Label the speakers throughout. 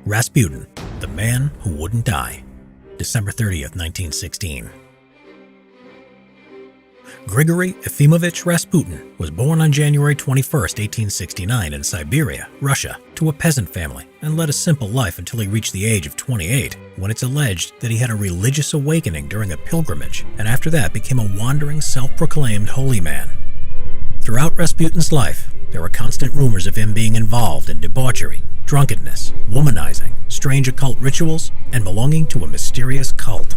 Speaker 1: Rasputin, the man who wouldn't die. December 30th, 1916. Grigory Efimovich Rasputin was born on January 21, 1869 in Siberia, Russia, to a peasant family and led a simple life until he reached the age of 28, when it's alleged that he had a religious awakening during a pilgrimage and after that became a wandering, self-proclaimed holy man. Throughout Rasputin's life, there were constant rumors of him being involved in debauchery, drunkenness, womanizing, strange occult rituals, and belonging to a mysterious cult.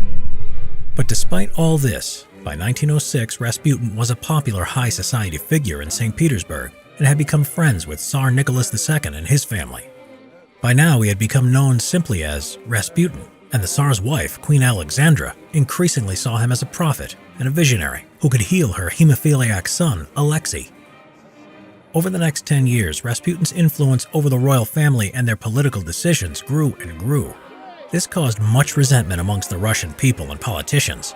Speaker 1: But despite all this, by 1906, Rasputin was a popular high society figure in St. Petersburg and had become friends with Tsar Nicholas II and his family. By now, he had become known simply as Rasputin, and the Tsar's wife, Queen Alexandra, increasingly saw him as a prophet and a visionary who could heal her hemophiliac son, Alexei. Over the next 10 years, Rasputin's influence over the royal family and their political decisions grew and grew. This caused much resentment amongst the Russian people and politicians.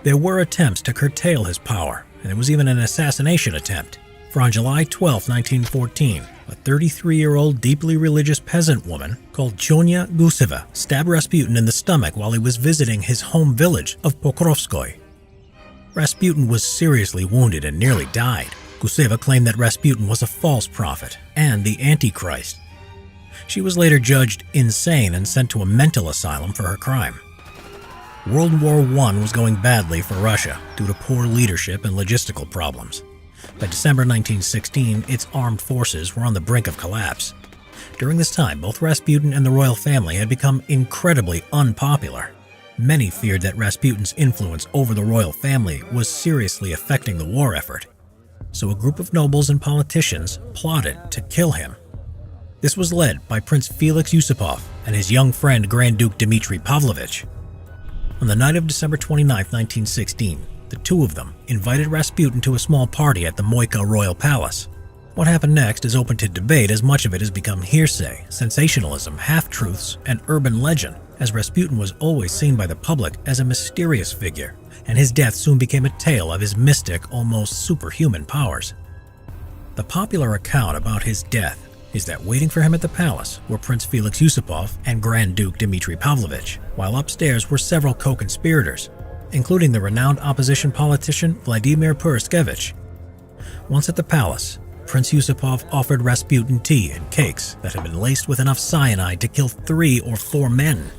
Speaker 1: There were attempts to curtail his power, and there was even an assassination attempt. For on July 12, 1914, a 33-year-old deeply religious peasant woman called Chonya Guseva stabbed Rasputin in the stomach while he was visiting his home village of Pokrovskoy. Rasputin was seriously wounded and nearly died. Guseva claimed that Rasputin was a false prophet and the Antichrist. She was later judged insane and sent to a mental asylum for her crime. World War I was going badly for Russia due to poor leadership and logistical problems. By December 1916, its armed forces were on the brink of collapse. During this time, both Rasputin and the royal family had become incredibly unpopular. Many feared that Rasputin's influence over the royal family was seriously affecting the war effort. So a group of nobles and politicians plotted to kill him. This was led by Prince Felix Yusupov and his young friend Grand Duke Dmitry Pavlovich. On the night of December 29, 1916, the two of them invited Rasputin to a small party at the Moika Royal Palace. What happened next is open to debate, as much of it has become hearsay, sensationalism, half-truths, and urban legend, as Rasputin was always seen by the public as a mysterious figure, and his death soon became a tale of his mystic, almost superhuman powers. The popular account about his death is that waiting for him at the palace were Prince Felix Yusupov and Grand Duke Dmitry Pavlovich, while upstairs were several co-conspirators, including the renowned opposition politician Vladimir Purishkevich. Once at the palace, Prince Yusupov offered Rasputin tea and cakes that had been laced with enough cyanide to kill 3 or 4 men.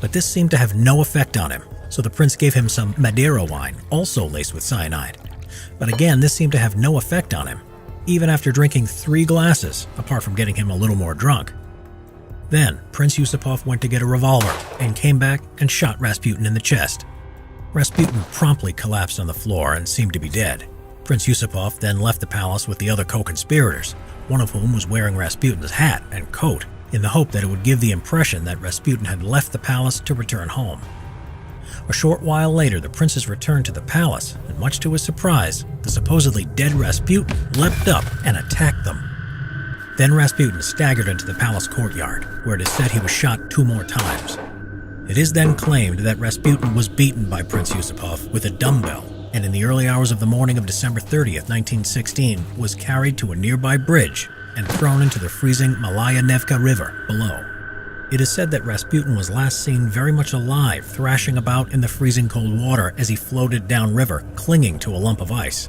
Speaker 1: But this seemed to have no effect on him, so the prince gave him some Madeira wine, also laced with cyanide. But again, this seemed to have no effect on him, even after drinking 3 glasses, apart from getting him a little more drunk. Then, Prince Yusupov went to get a revolver and came back and shot Rasputin in the chest. Rasputin promptly collapsed on the floor and seemed to be dead. Prince Yusupov then left the palace with the other co-conspirators, one of whom was wearing Rasputin's hat and coat, in the hope that it would give the impression that Rasputin had left the palace to return home. A short while later, the princes returned to the palace, and much to his surprise, the supposedly dead Rasputin leapt up and attacked them. Then Rasputin staggered into the palace courtyard, where it is said he was shot 2 more times. It is then claimed that Rasputin was beaten by Prince Yusupov with a dumbbell, and in the early hours of the morning of December 30th, 1916, was carried to a nearby bridge and thrown into the freezing Malaya Nevka River below. It is said that Rasputin was last seen very much alive, thrashing about in the freezing cold water as he floated downriver, clinging to a lump of ice.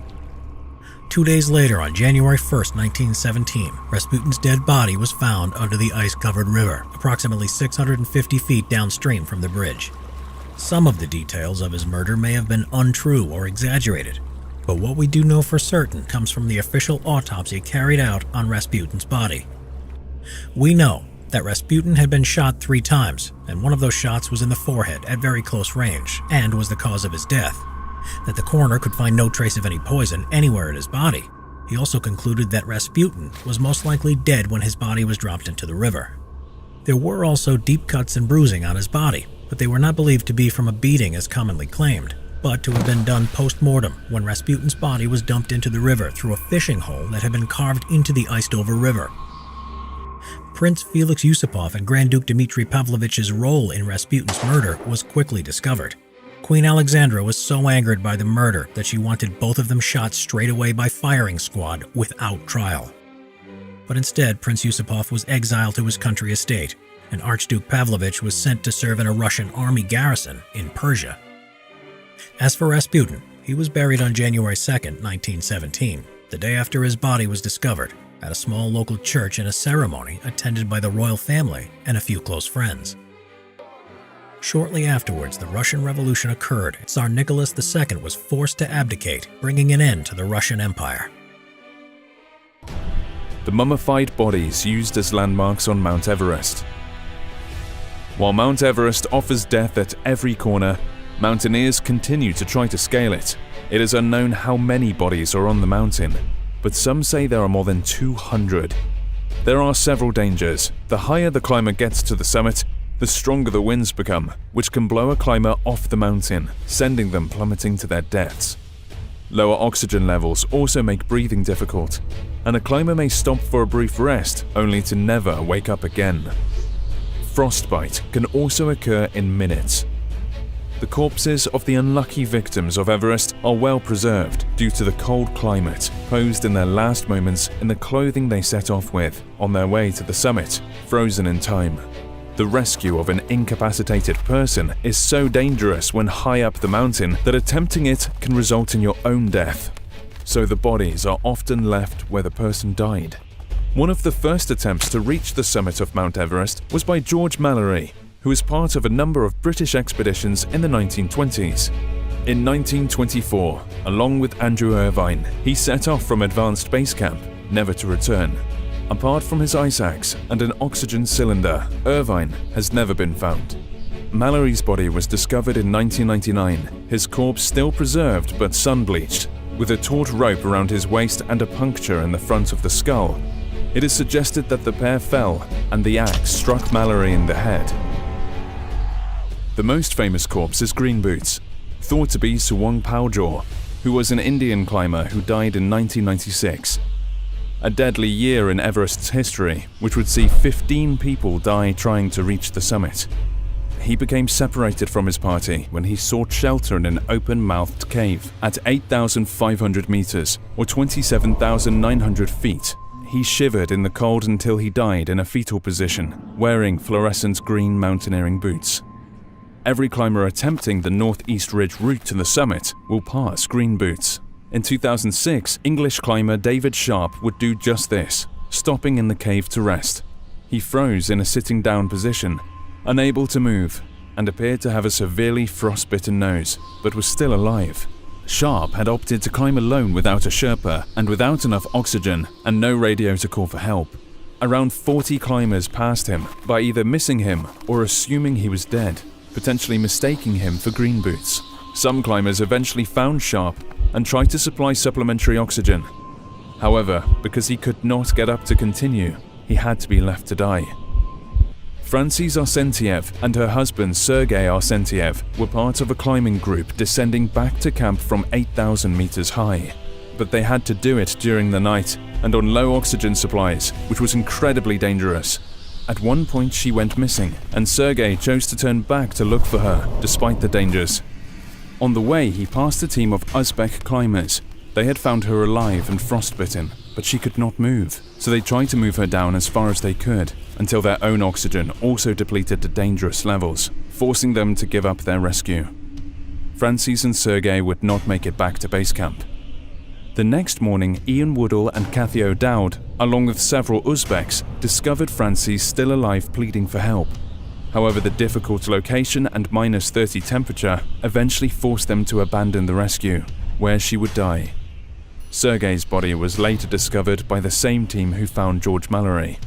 Speaker 1: 2 days later, on January 1st, 1917, Rasputin's dead body was found under the ice-covered river, approximately 650 feet downstream from the bridge. Some of the details of his murder may have been untrue or exaggerated, but what we do know for certain comes from the official autopsy carried out on Rasputin's body. We know that Rasputin had been shot 3 times, and one of those shots was in the forehead at very close range and was the cause of his death. That the coroner could find no trace of any poison anywhere in his body. He also concluded that Rasputin was most likely dead when his body was dropped into the river. There were also deep cuts and bruising on his body, but they were not believed to be from a beating as commonly claimed, but to have been done post-mortem when Rasputin's body was dumped into the river through a fishing hole that had been carved into the iced-over river. Prince Felix Yusupov and Grand Duke Dmitry Pavlovich's role in Rasputin's murder was quickly discovered. Queen Alexandra was so angered by the murder that she wanted both of them shot straight away by firing squad without trial. But instead, Prince Yusupov was exiled to his country estate, and Archduke Pavlovich was sent to serve in a Russian army garrison in Persia. As for Rasputin, he was buried on January 2, 1917, the day after his body was discovered, at a small local church in a ceremony attended by the royal family and a few close friends. Shortly afterwards, the Russian Revolution occurred. Tsar Nicholas II was forced to abdicate, bringing an end to the Russian Empire.
Speaker 2: The mummified bodies used as landmarks on Mount Everest. While Mount Everest offers death at every corner, mountaineers continue to try to scale it. It is unknown how many bodies are on the mountain, but some say there are more than 200. There are several dangers. The higher the climber gets to the summit, the stronger the winds become, which can blow a climber off the mountain, sending them plummeting to their deaths. Lower oxygen levels also make breathing difficult, and a climber may stop for a brief rest, only to never wake up again. Frostbite can also occur in minutes. The corpses of the unlucky victims of Everest are well preserved due to the cold climate, posed in their last moments in the clothing they set off with on their way to the summit, frozen in time. The rescue of an incapacitated person is so dangerous when high up the mountain that attempting it can result in your own death. So the bodies are often left where the person died. One of the first attempts to reach the summit of Mount Everest was by George Mallory, who was part of a number of British expeditions in the 1920s. In 1924, along with Andrew Irvine, he set off from Advanced Base Camp, never to return. Apart from his ice axe and an oxygen cylinder, Irvine has never been found. Mallory's body was discovered in 1999, his corpse still preserved but sun-bleached, with a taut rope around his waist and a puncture in the front of the skull. It is suggested that the pair fell and the axe struck Mallory in the head. The most famous corpse is Green Boots, thought to be Suwong Paljor, who was an Indian climber who died in 1996. A deadly year in Everest's history, which would see 15 people die trying to reach the summit. He became separated from his party when he sought shelter in an open-mouthed cave at 8,500 meters, or 27,900 feet. He shivered in the cold until he died in a fetal position, wearing fluorescent green mountaineering boots. Every climber attempting the Northeast Ridge route to the summit will pass Green Boots. In 2006, English climber David Sharp would do just this, stopping in the cave to rest. He froze in a sitting down position, unable to move, and appeared to have a severely frostbitten nose, but was still alive. Sharp had opted to climb alone without a Sherpa and without enough oxygen and no radio to call for help. Around 40 climbers passed him by either missing him or assuming he was dead, potentially mistaking him for Green Boots. Some climbers eventually found Sharp and tried to supply supplementary oxygen. However, because he could not get up to continue, he had to be left to die. Francis Arsentiev and her husband Sergei Arsentiev were part of a climbing group descending back to camp from 8,000 meters high. But they had to do it during the night and on low oxygen supplies, which was incredibly dangerous. At one point she went missing, and Sergei chose to turn back to look for her, despite the dangers. On the way, he passed a team of Uzbek climbers. They had found her alive and frostbitten, but she could not move, so they tried to move her down as far as they could, until their own oxygen also depleted to dangerous levels, forcing them to give up their rescue. Francis and Sergei would not make it back to base camp. The next morning, Ian Woodall and Kathy O'Dowd, along with several Uzbeks, discovered Francis still alive pleading for help. However, the difficult location and -30 temperature eventually forced them to abandon the rescue, where she would die. Sergei's body was later discovered by the same team who found George Mallory.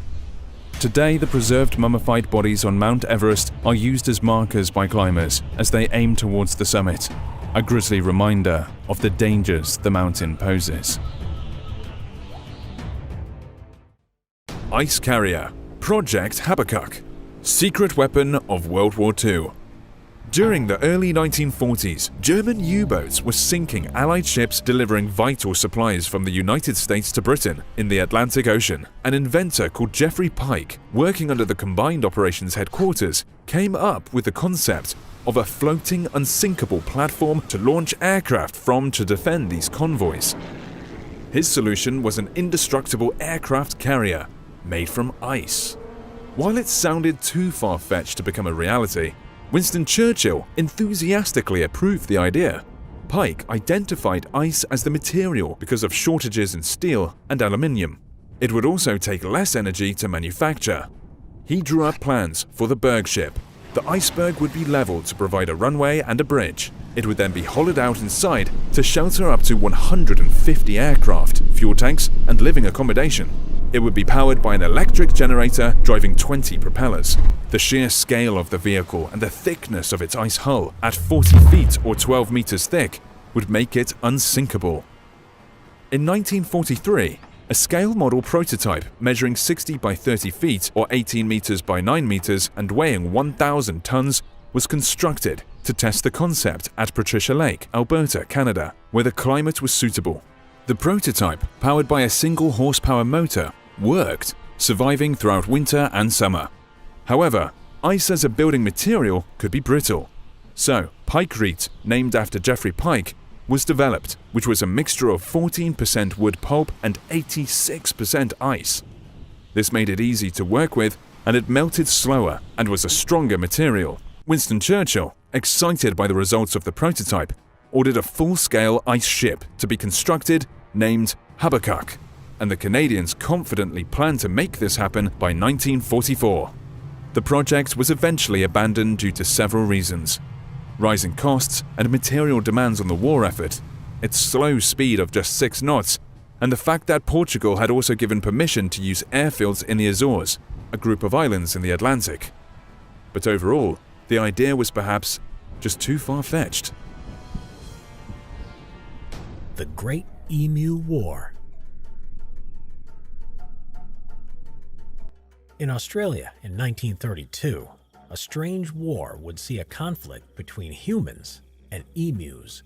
Speaker 2: Today, the preserved mummified bodies on Mount Everest are used as markers by climbers as they aim towards the summit, a grisly reminder of the dangers the mountain poses. Ice Carrier, Project Habakkuk, secret weapon of World War II. During the early 1940s, German U-boats were sinking Allied ships delivering vital supplies from the United States to Britain in the Atlantic Ocean. An inventor called Jeffrey Pike, working under the Combined Operations Headquarters, came up with the concept of a floating, unsinkable platform to launch aircraft from to defend these convoys. His solution was an indestructible aircraft carrier made from ice. While it sounded too far-fetched to become a reality, Winston Churchill enthusiastically approved the idea. Pike identified ice as the material because of shortages in steel and aluminium. It would also take less energy to manufacture. He drew up plans for the Berg ship. The iceberg would be leveled to provide a runway and a bridge. It would then be hollowed out inside to shelter up to 150 aircraft, fuel tanks, and living accommodation. It would be powered by an electric generator driving 20 propellers. The sheer scale of the vehicle and the thickness of its ice hull, at 40 feet or 12 meters thick, would make it unsinkable. In 1943, a scale model prototype measuring 60 by 30 feet or 18 meters by 9 meters and weighing 1,000 tons was constructed to test the concept at Patricia Lake, Alberta, Canada, where the climate was suitable. The prototype, powered by a single horsepower motor, worked, surviving throughout winter and summer. However, ice as a building material could be brittle. So, Pikecrete, named after Geoffrey Pike, was developed, which was a mixture of 14% wood pulp and 86% ice. This made it easy to work with, and it melted slower and was a stronger material. Winston Churchill, excited by the results of the prototype, ordered a full-scale ice ship to be constructed named Habakkuk, and the Canadians confidently planned to make this happen by 1944. The project was eventually abandoned due to several reasons: rising costs and material demands on the war effort, its slow speed of just 6 knots, and the fact that Portugal had also given permission to use airfields in the Azores, a group of islands in the Atlantic. But overall, the idea was perhaps just too far-fetched.
Speaker 1: The Great Emu War. In Australia in 1932, a strange war would see a conflict between humans and emus.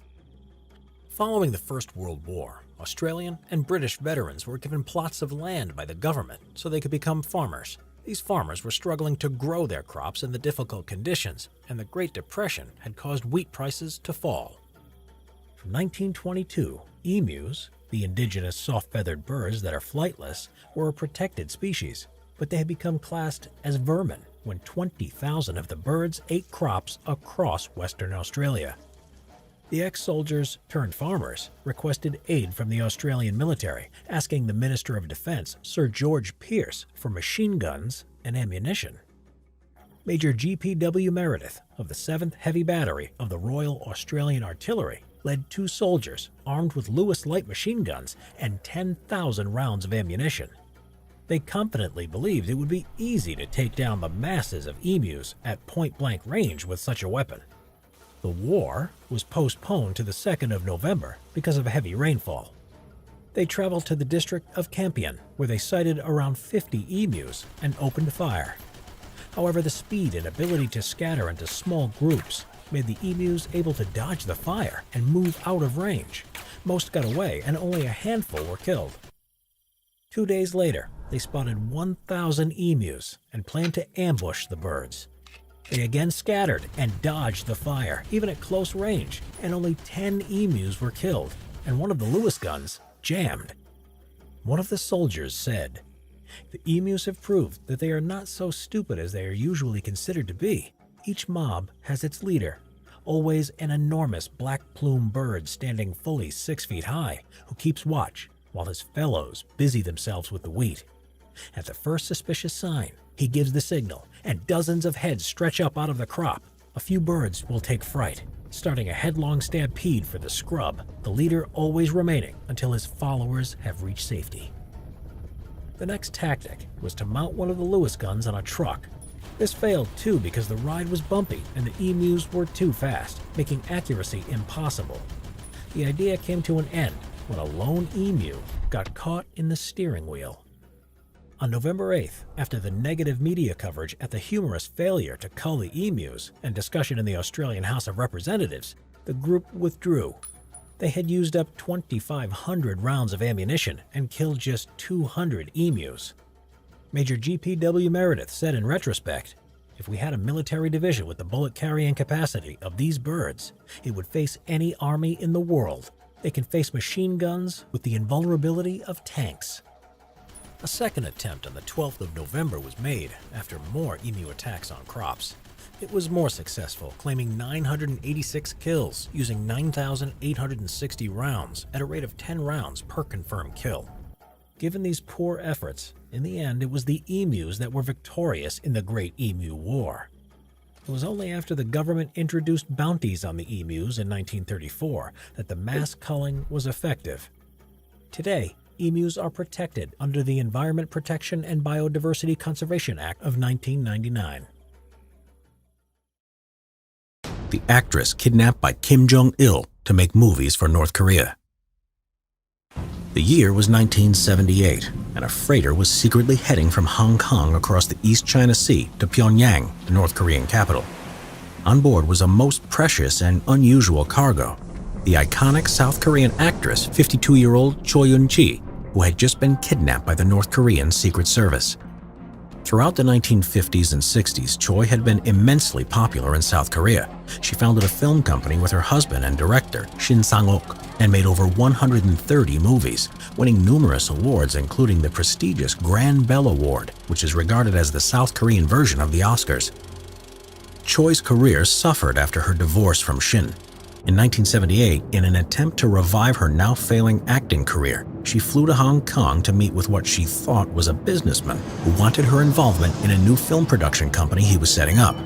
Speaker 1: Following the First World War, Australian and British veterans were given plots of land by the government so they could become farmers. These farmers were struggling to grow their crops in the difficult conditions, and the Great Depression had caused wheat prices to fall. From 1922, emus, the indigenous soft-feathered birds that are flightless, were a protected species, but they had become classed as vermin when 20,000 of the birds ate crops across Western Australia. The ex-soldiers turned farmers requested aid from the Australian military, asking the Minister of Defence, Sir George Pearce, for machine guns and ammunition. Major G.P.W. Meredith of the 7th Heavy Battery of the Royal Australian Artillery led 2 soldiers armed with Lewis light machine guns and 10,000 rounds of ammunition. They confidently believed it would be easy to take down the masses of emus at point-blank range with such a weapon. The war was postponed to the 2nd of November because of heavy rainfall. They traveled to the district of Campion, where they sighted around 50 emus and opened fire. However, the speed and ability to scatter into small groups made the emus able to dodge the fire and move out of range. Most got away, and only a handful were killed. 2 days later, they spotted 1,000 emus and planned to ambush the birds. They again scattered and dodged the fire, even at close range, and only 10 emus were killed, and one of the Lewis guns jammed. One of the soldiers said, "The emus have proved that they are not so stupid as they are usually considered to be. Each mob has its leader, always an enormous black plume bird standing fully 6 feet high, who keeps watch while his fellows busy themselves with the wheat. At the first suspicious sign, he gives the signal, and dozens of heads stretch up out of the crop. A few birds will take fright, starting a headlong stampede for the scrub, the leader always remaining until his followers have reached safety." The next tactic was to mount one of the Lewis guns on a truck. This failed too because the ride was bumpy and the emus were too fast, making accuracy impossible. The idea came to an end when a lone emu got caught in the steering wheel. On November 8th, after the negative media coverage at the humorous failure to cull the emus and discussion in the Australian House of Representatives, the group withdrew. They had used up 2,500 rounds of ammunition and killed just 200 emus. Major G.P.W. Meredith said in retrospect, "If we had a military division with the bullet-carrying capacity of these birds, it would face any army in the world. They can face machine guns with the invulnerability of tanks." A second attempt on the 12th of November was made after more emu attacks on crops. It was more successful, claiming 986 kills using 9,860 rounds at a rate of 10 rounds per confirmed kill. Given these poor efforts, in the end it was the emus that were victorious in the Great Emu War. It was only after the government introduced bounties on the emus in 1934 that the mass culling was effective. Today, emus are protected under the Environment Protection and Biodiversity Conservation Act of 1999. The actress kidnapped by Kim Jong-il to make movies for North Korea. The year was 1978, and a freighter was secretly heading from Hong Kong across the East China Sea to Pyongyang, the North Korean capital. On board was a most precious and unusual cargo: the iconic South Korean actress, 52-year-old Choi Yun-chi, who had just been kidnapped by the North Korean Secret Service. Throughout the 1950s and 60s, Choi had been immensely popular in South Korea. She founded a film company with her husband and director, Shin Sang-ok, and made over 130 movies, winning numerous awards including the prestigious Grand Bell Award, which is regarded as the South Korean version of the Oscars. Choi's career suffered after her divorce from Shin. In 1978, in an attempt to revive her now failing acting career, she flew to Hong Kong to meet with what she thought was a businessman who wanted her involvement in a new film production company he was setting up.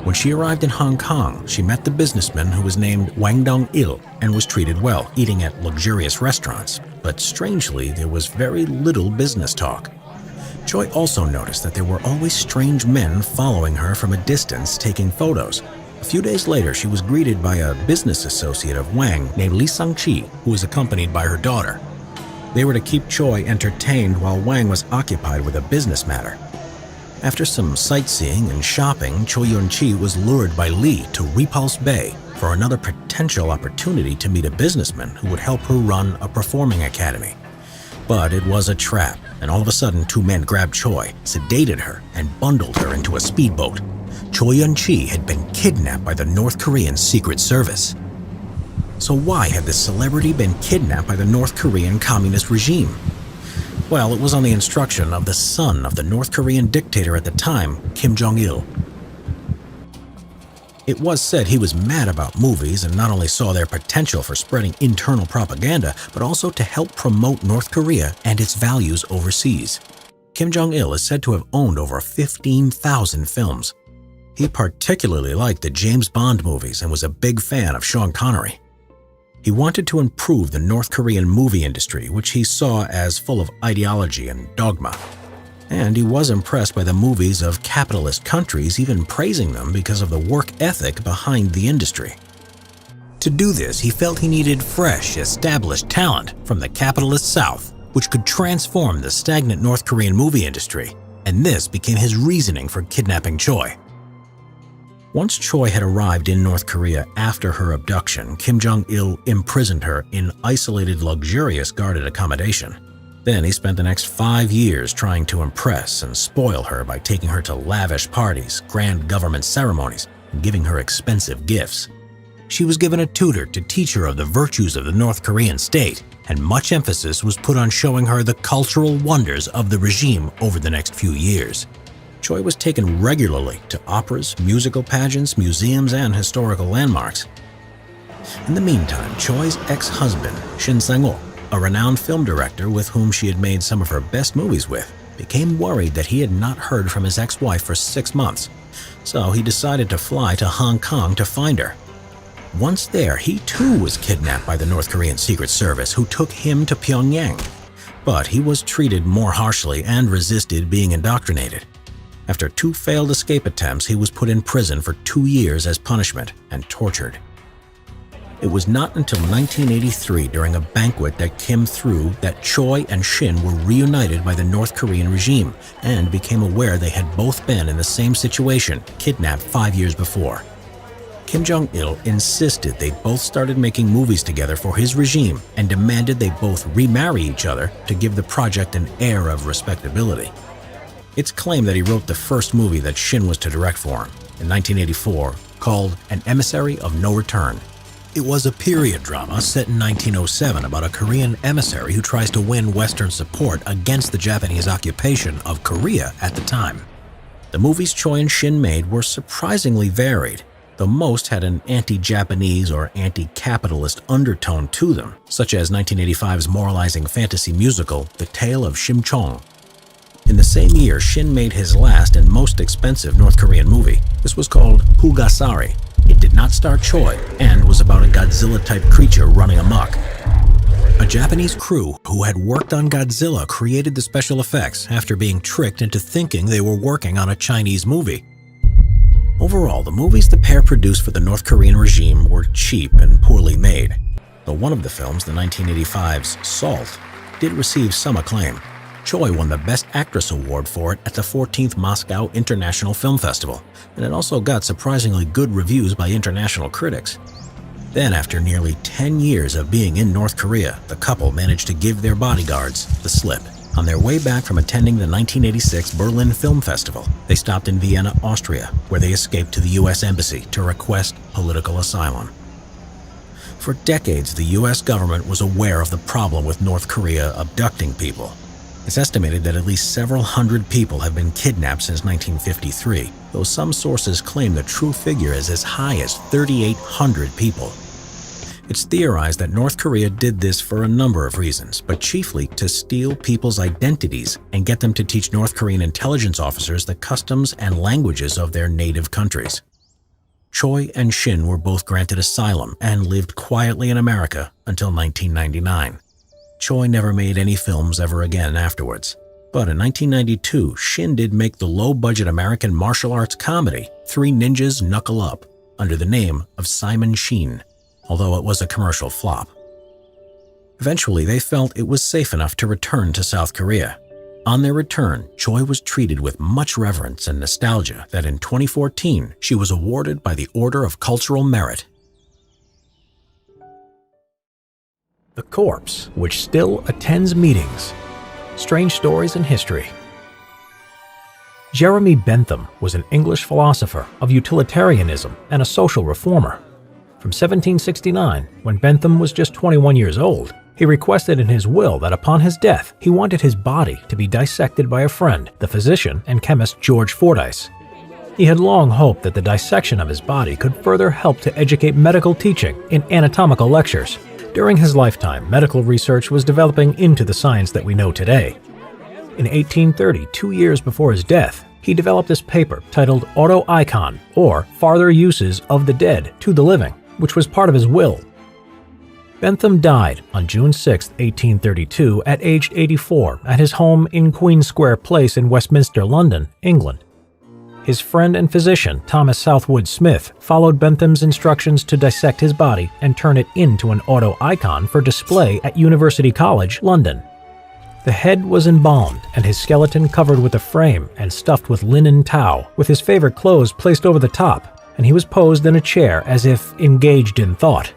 Speaker 1: When she arrived in Hong Kong, she met the businessman who was named Wang Dong-il and was treated well, eating at luxurious restaurants. But strangely, there was very little business talk. Choi also noticed that there were always strange men following her from a distance taking photos. A few days later, she was greeted by a business associate of Wang named Lee Sang-chi, who was accompanied by her daughter. They were to keep Choi entertained while Wang was occupied with a business matter. After some sightseeing and shopping, Choi Yun-chi was lured by Lee to Repulse Bay for another potential opportunity to meet a businessman who would help her run a performing academy. But it was a trap, and all of a sudden 2 men grabbed Choi, sedated her, and bundled her into a speedboat. Choi Yun-chi had been kidnapped by the North Korean Secret Service. So why had this celebrity been kidnapped by the North Korean communist regime? Well, it was on the instruction of the son of the North Korean dictator at the time, Kim Jong-il. It was said he was mad about movies and not only saw their potential for spreading internal propaganda, but also to help promote North Korea and its values overseas. Kim Jong-il is said to have owned over 15,000 films. He particularly liked the James Bond movies and was a big fan of Sean Connery. He wanted to improve the North Korean movie industry, which he saw as full of ideology and dogma. And he was impressed by the movies of capitalist countries, even praising them because of the work ethic behind the industry. To do this, he felt he needed fresh, established talent from the capitalist South, which could transform the stagnant North Korean movie industry, and this became his reasoning for kidnapping Choi. Once Choi had arrived in North Korea after her abduction, Kim Jong-il imprisoned her in isolated, luxurious guarded accommodation. Then he spent the next 5 years trying to impress and spoil her by taking her to lavish parties, grand government ceremonies, and giving her expensive gifts. She was given a tutor to teach her of the virtues of the North Korean state, and much emphasis was put on showing her the cultural wonders of the regime over the next few years. Choi was taken regularly to operas, musical pageants, museums, and historical landmarks. In the meantime, Choi's ex-husband, Shin Sang-ok, a renowned film director with whom she had made some of her best movies with, became worried that he had not heard from his ex-wife for 6 months, so he decided to fly to Hong Kong to find her. Once there, he too was kidnapped by the North Korean Secret Service, who took him to Pyongyang. But he was treated more harshly and resisted being indoctrinated. After 2 failed escape attempts, he was put in prison for 2 years as punishment and tortured. It was not until 1983, during a banquet that Kim threw, that Choi and Shin were reunited by the North Korean regime and became aware they had both been in the same situation, kidnapped 5 years before. Kim Jong-il insisted they both started making movies together for his regime and demanded they both remarry each other to give the project an air of respectability. It's claimed that he wrote the first movie that Shin was to direct for him, in 1984, called An Emissary of No Return. It was a period drama set in 1907 about a Korean emissary who tries to win Western support against the Japanese occupation of Korea at the time. The movies Choi and Shin made were surprisingly varied, though most had an anti-Japanese or anti-capitalist undertone to them, such as 1985's moralizing fantasy musical The Tale of Shim-Chong. In the same year, Shin made his last and most expensive North Korean movie. This was called Pugasari. It did not star Choi and was about a Godzilla-type creature running amok. A Japanese crew who had worked on Godzilla created the special effects after being tricked into thinking they were working on a Chinese movie. Overall, the movies the pair produced for the North Korean regime were cheap and poorly made, though one of the films, the 1985's Salt, did receive some acclaim. Choi won the Best Actress award for it at the 14th Moscow International Film Festival, and it also got surprisingly good reviews by international critics. Then, after nearly 10 years of being in North Korea, the couple managed to give their bodyguards the slip. On their way back from attending the 1986 Berlin Film Festival, they stopped in Vienna, Austria, where they escaped to the U.S. Embassy to request political asylum. For decades, the U.S. government was aware of the problem with North Korea abducting people. It's estimated that at least several hundred people have been kidnapped since 1953, though some sources claim the true figure is as high as 3,800 people. It's theorized that North Korea did this for a number of reasons, but chiefly to steal people's identities and get them to teach North Korean intelligence officers the customs and languages of their native countries. Choi and Shin were both granted asylum and lived quietly in America until 1999. Choi never made any films ever again afterwards. But in 1992, Shin did make the low-budget American martial arts comedy Three Ninjas Knuckle Up under the name of Simon Sheen, although it was a commercial flop. Eventually, they felt it was safe enough to return to South Korea. On their return, Choi was treated with much reverence and nostalgia that in 2014, she was awarded by the Order of Cultural Merit. The Corpse, which still attends meetings. Strange stories in history. Jeremy Bentham was an English philosopher of utilitarianism and a social reformer. From 1769, when Bentham was just 21 years old, he requested in his will that upon his death, he wanted his body to be dissected by a friend, the physician and chemist George Fordyce. He had long hoped that the dissection of his body could further help to educate medical teaching in anatomical lectures. During his lifetime, medical research was developing into the science that we know today. In 1830, 2 years before his death, he developed this paper titled Autoikon, or Farther Uses of the Dead to the Living, which was part of his will. Bentham died on June 6, 1832, at age 84, at his home in Queen Square Place in Westminster, London, England. His friend and physician, Thomas Southwood Smith, followed Bentham's instructions to dissect his body and turn it into an autoicon for display at University College, London. The head was embalmed and his skeleton covered with a frame and stuffed with linen tow, with his favorite clothes placed over the top, and he was posed in a chair as if engaged in thought.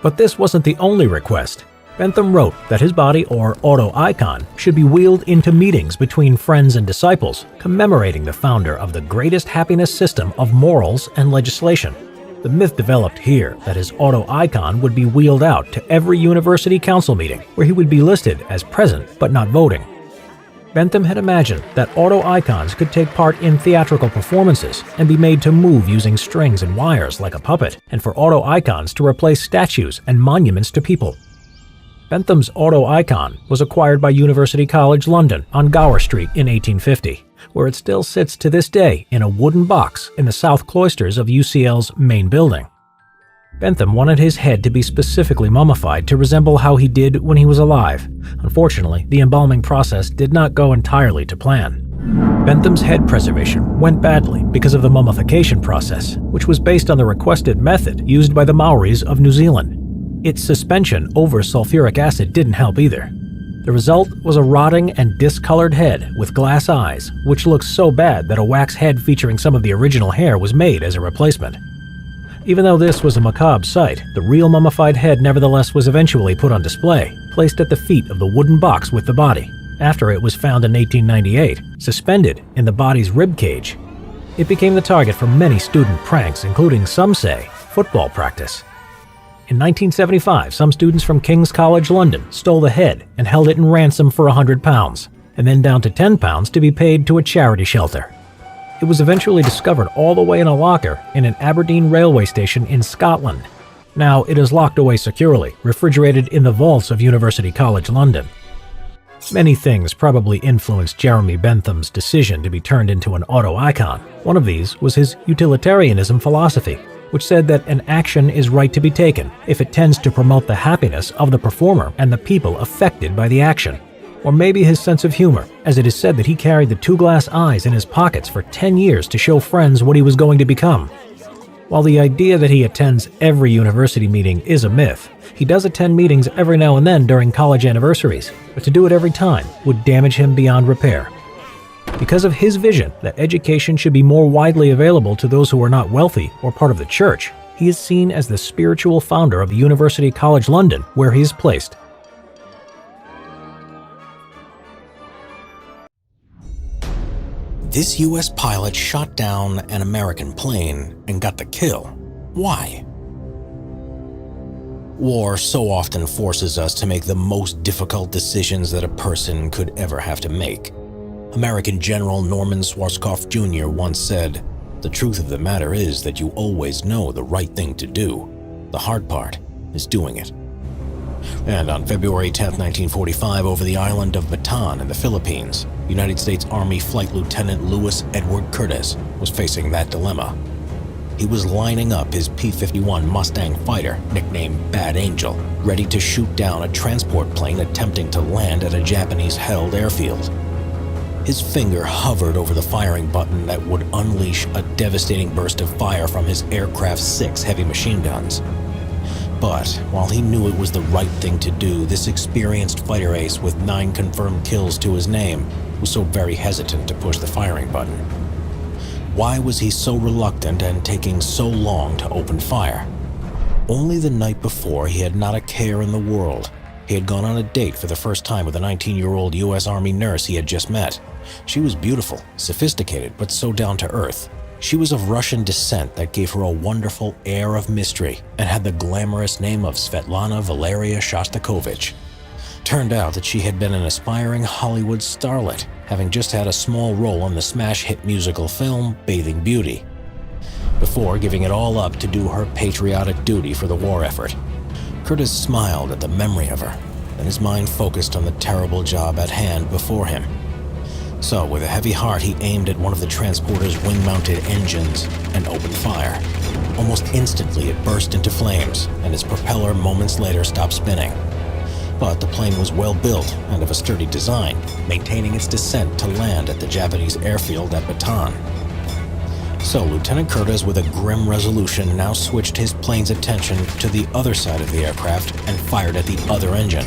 Speaker 1: But this wasn't the only request. Bentham wrote that his body, or autoicon, should be wheeled into meetings between friends and disciples, commemorating the founder of the greatest happiness system of morals and legislation. The myth developed here that his autoicon would be wheeled out to every university council meeting, where he would be listed as present but not voting. Bentham had imagined that autoicons could take part in theatrical performances and be made to move using strings and wires like a puppet, and for autoicons to replace statues and monuments to people. Bentham's autoicon was acquired by University College London on Gower Street in 1850, where it still sits to this day in a wooden box in the south cloisters of UCL's main building. Bentham wanted his head to be specifically mummified to resemble how he did when he was alive. Unfortunately, the embalming process did not go entirely to plan. Bentham's head preservation went badly because of the mummification process, which was based on the requested method used by the Maoris of New Zealand. Its suspension over sulfuric acid didn't help either. The result was a rotting and discolored head with glass eyes, which looked so bad that a wax head featuring some of the original hair was made as a replacement. Even though this was a macabre sight, the real mummified head nevertheless was eventually put on display, placed at the feet of the wooden box with the body, after it was found in 1898, suspended in the body's rib cage. It became the target for many student pranks, including, some say, football practice. In 1975, some students from King's College London stole the head and held it in ransom for £100, and then down to £10 to be paid to a charity shelter. It was eventually discovered all the way in a locker in an Aberdeen railway station in Scotland. Now it is locked away securely, refrigerated in the vaults of University College London. Many things probably influenced Jeremy Bentham's decision to be turned into an auto icon. One of these was his utilitarianism philosophy, which said that an action is right to be taken if it tends to promote the happiness of the performer and the people affected by the action. Or maybe his sense of humor, as it is said that he carried the 2 glass eyes in his pockets for 10 years to show friends what he was going to become. While the idea that he attends every university meeting is a myth, he does attend meetings every now and then during college anniversaries, but to do it every time would damage him beyond repair. Because of his vision that education should be more widely available to those who are not wealthy or part of the church, he is seen as the spiritual founder of University College London, where he is placed. This U.S. pilot shot down an American plane and got the kill. Why? War so often forces us to make the most difficult decisions that a person could ever have to make. American General Norman Schwarzkopf Jr. once said, "The truth of the matter is that you always know the right thing to do. The hard part is doing it." And on February 10, 1945, over the island of Bataan in the Philippines, United States Army Flight Lieutenant Louis Edward Curtis was facing that dilemma. He was lining up his P-51 Mustang fighter, nicknamed Bad Angel, ready to shoot down a transport plane attempting to land at a Japanese-held airfield. His finger hovered over the firing button that would unleash a devastating burst of fire from his aircraft's 6 heavy machine guns. But while he knew it was the right thing to do, this experienced fighter ace with 9 confirmed kills to his name was so very hesitant to push the firing button. Why was he so reluctant and taking so long to open fire? Only the night before, he had not a care in the world. He had gone on a date for the first time with a 19-year-old U.S. Army nurse he had just met. She was beautiful, sophisticated, but so down to earth. She was of Russian descent that gave her a wonderful air of mystery and had the glamorous name of Svetlana Valeria Shostakovich. Turned out that she had been an aspiring Hollywood starlet, having just had a small role on the smash hit musical film Bathing Beauty, before giving it all up to do her patriotic duty for the war effort. Curtis smiled at the memory of her, and his mind focused on the terrible job at hand before him. So, with a heavy heart, he aimed at one of the transporter's wing-mounted engines and opened fire. Almost instantly, it burst into flames, and its propeller moments later stopped spinning. But the plane was well built and of a sturdy design, maintaining its descent to land at the Japanese airfield at Bataan. So, Lieutenant Curtis, with a grim resolution, now switched his plane's attention to the other side of the aircraft and fired at the other engine.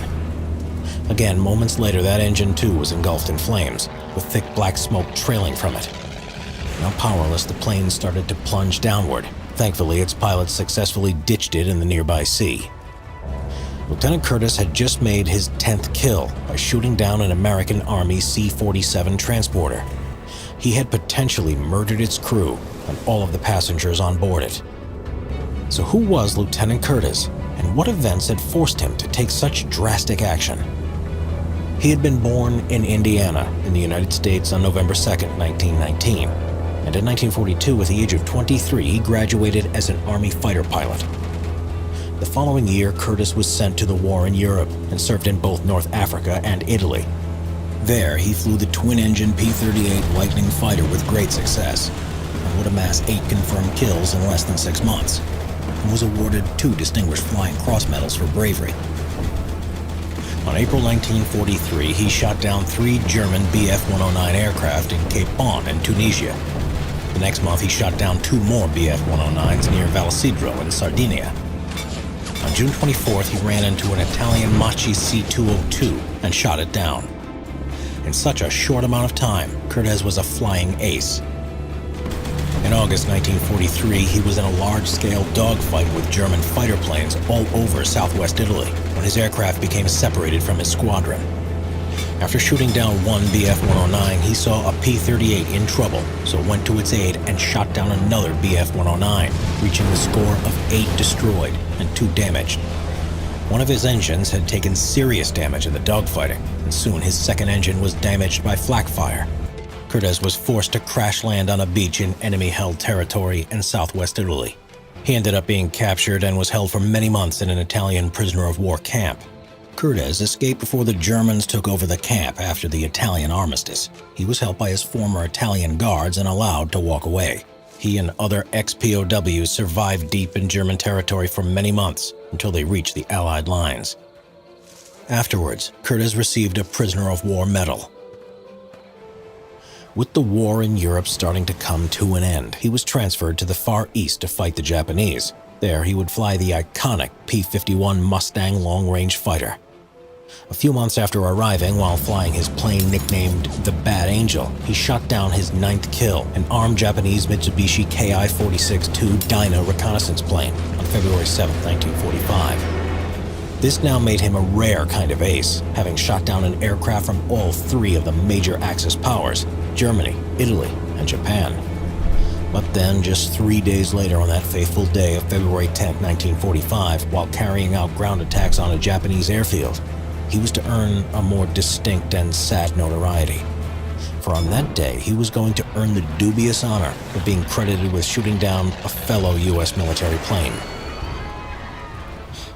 Speaker 1: Again, moments later, that engine too was engulfed in flames, with thick black smoke trailing from it. Now powerless, the plane started to plunge downward. Thankfully, its pilots successfully ditched it in the nearby sea. Lieutenant Curtis had just made his 10th kill by shooting down an American Army C-47 transporter. He had potentially murdered its crew and all of the passengers on board it. So who was Lieutenant Curtis, and what events had forced him to take such drastic action? He had been born in Indiana, in the United States on November 2, 1919, and in 1942, at the age of 23, he graduated as an Army fighter pilot. The following year, Curtis was sent to the war in Europe and served in both North Africa and Italy. There, he flew the twin-engine P-38 Lightning fighter with great success, and would amass 8 confirmed kills in less than 6 months, and was awarded 2 Distinguished Flying Cross medals for bravery. On April 1943, he shot down 3 German Bf-109 aircraft in Cape Bon in Tunisia. The next month, he shot down 2 more Bf-109s near Vallesidro in Sardinia. On June 24th, he ran into an Italian Machi C-202 and shot it down. In such a short amount of time, Curtis was a flying ace. In August 1943, he was in a large-scale dogfight with German fighter planes all over southwest Italy when his aircraft became separated from his squadron. After shooting down one Bf-109, he saw a P-38 in trouble, so went to its aid and shot down another Bf-109, reaching the score of 8 destroyed and 2 damaged. One of his engines had taken serious damage in the dogfighting, and soon his second engine was damaged by flak fire. Cortez was forced to crash land on a beach in enemy-held territory in southwest Italy. He ended up being captured and was held for many months in an Italian prisoner of war camp. Cortez escaped before the Germans took over the camp after the Italian armistice. He was helped by his former Italian guards and allowed to walk away. He and other ex-POWs survived deep in German territory for many months until they reached the Allied lines. Afterwards, Cortez received a prisoner of war medal. With the war in Europe starting to come to an end, he was transferred to the Far East to fight the Japanese. There, he would fly the iconic P-51 Mustang long-range fighter. A few months after arriving, while flying his plane nicknamed the Bad Angel, he shot down his 9th kill, an armed Japanese Mitsubishi Ki-46-2 Dyna reconnaissance plane, on February 7, 1945. This now made him a rare kind of ace, having shot down an aircraft from all 3 of the major Axis powers, Germany, Italy, and Japan. But then, just 3 days later on that fateful day of February 10, 1945, while carrying out ground attacks on a Japanese airfield, he was to earn a more distinct and sad notoriety. For on that day, he was going to earn the dubious honor of being credited with shooting down a fellow U.S. military plane.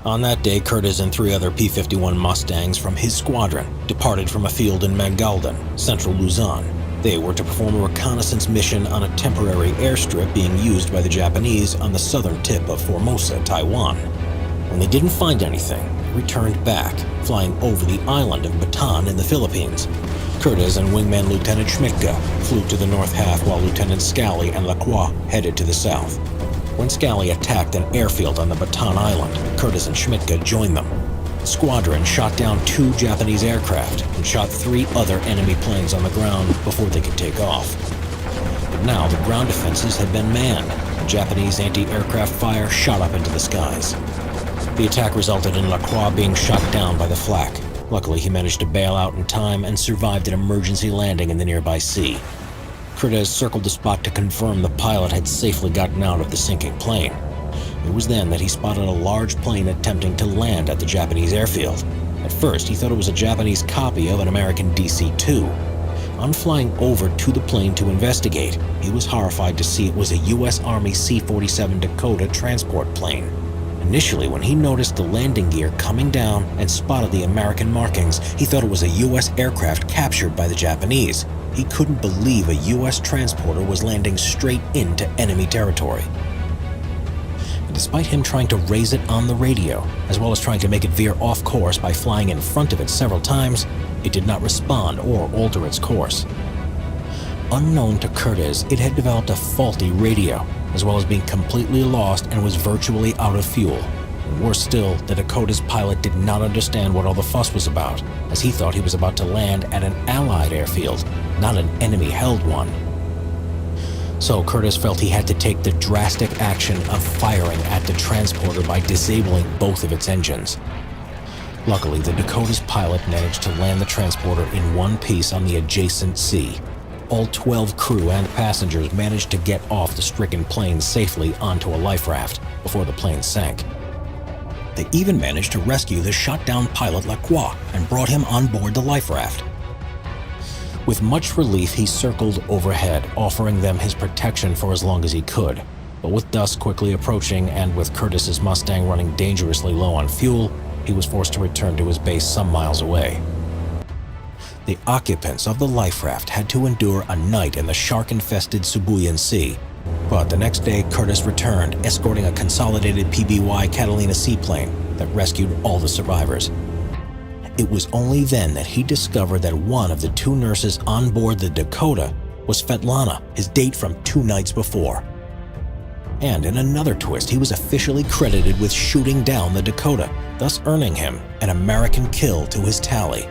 Speaker 1: On that day, Cortez and 3 other P-51 Mustangs from his squadron departed from a field in Mangaldan, central Luzon. They were to perform a reconnaissance mission on a temporary airstrip being used by the Japanese on the southern tip of Formosa, Taiwan. When they didn't find anything, they returned back, flying over the island of Bataan in the Philippines. Cortez and wingman Lieutenant Schmitka flew to the north half while Lieutenant Scally and Lacroix headed to the south. When Scally attacked an airfield on the Bataan Island, Cortez and Schmitka joined them. The squadron shot down 2 Japanese aircraft and shot 3 other enemy planes on the ground before they could take off. But now the ground defenses had been manned, and Japanese anti-aircraft fire shot up into the skies. The attack resulted in Lacroix being shot down by the flak. Luckily, he managed to bail out in time and survived an emergency landing in the nearby sea. Cortez circled the spot to confirm the pilot had safely gotten out of the sinking plane. It was then that he spotted a large plane attempting to land at the Japanese airfield. At first, he thought it was a Japanese copy of an American DC-2. On flying over to the plane to investigate, he was horrified to see it was a U.S. Army C-47 Dakota transport plane. Initially, when he noticed the landing gear coming down and spotted the American markings, he thought it was a U.S. aircraft captured by the Japanese. He couldn't believe a U.S. transporter was landing straight into enemy territory. And despite him trying to raise it on the radio, as well as trying to make it veer off course by flying in front of it several times, it did not respond or alter its course. Unknown to Cortez, it had developed a faulty radio, as well as being completely lost and was virtually out of fuel. And worse still, the Dakota's pilot did not understand what all the fuss was about, as he thought he was about to land at an Allied airfield, not an enemy-held one. So Cortez felt he had to take the drastic action of firing at the transporter by disabling both of its engines. Luckily, the Dakota's pilot managed to land the transporter in one piece on the adjacent sea. All 12 crew and passengers managed to get off the stricken plane safely onto a life raft before the plane sank. They even managed to rescue the shot-down pilot Lacroix and brought him on board the life raft. With much relief, he circled overhead, offering them his protection for as long as he could. But with dusk quickly approaching and with Curtis's Mustang running dangerously low on fuel, he was forced to return to his base some miles away. The occupants of the life raft had to endure a night in the shark-infested Sibuyan Sea. But the next day, Cortez returned, escorting a consolidated PBY Catalina seaplane that rescued all the survivors. It was only then that he discovered that one of the 2 nurses on board the Dakota was Svetlana, his date from 2 nights before. And in another twist, he was officially credited with shooting down the Dakota, thus earning him an American kill to his tally.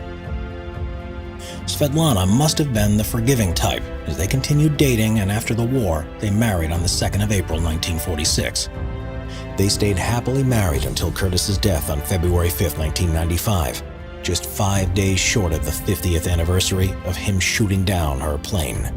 Speaker 1: Svetlana must have been the forgiving type, as they continued dating, and after the war, they married on the 2nd of April 1946. They stayed happily married until Curtis's death on February 5, 1995. just 5 days short of the 50th anniversary of him shooting down her plane.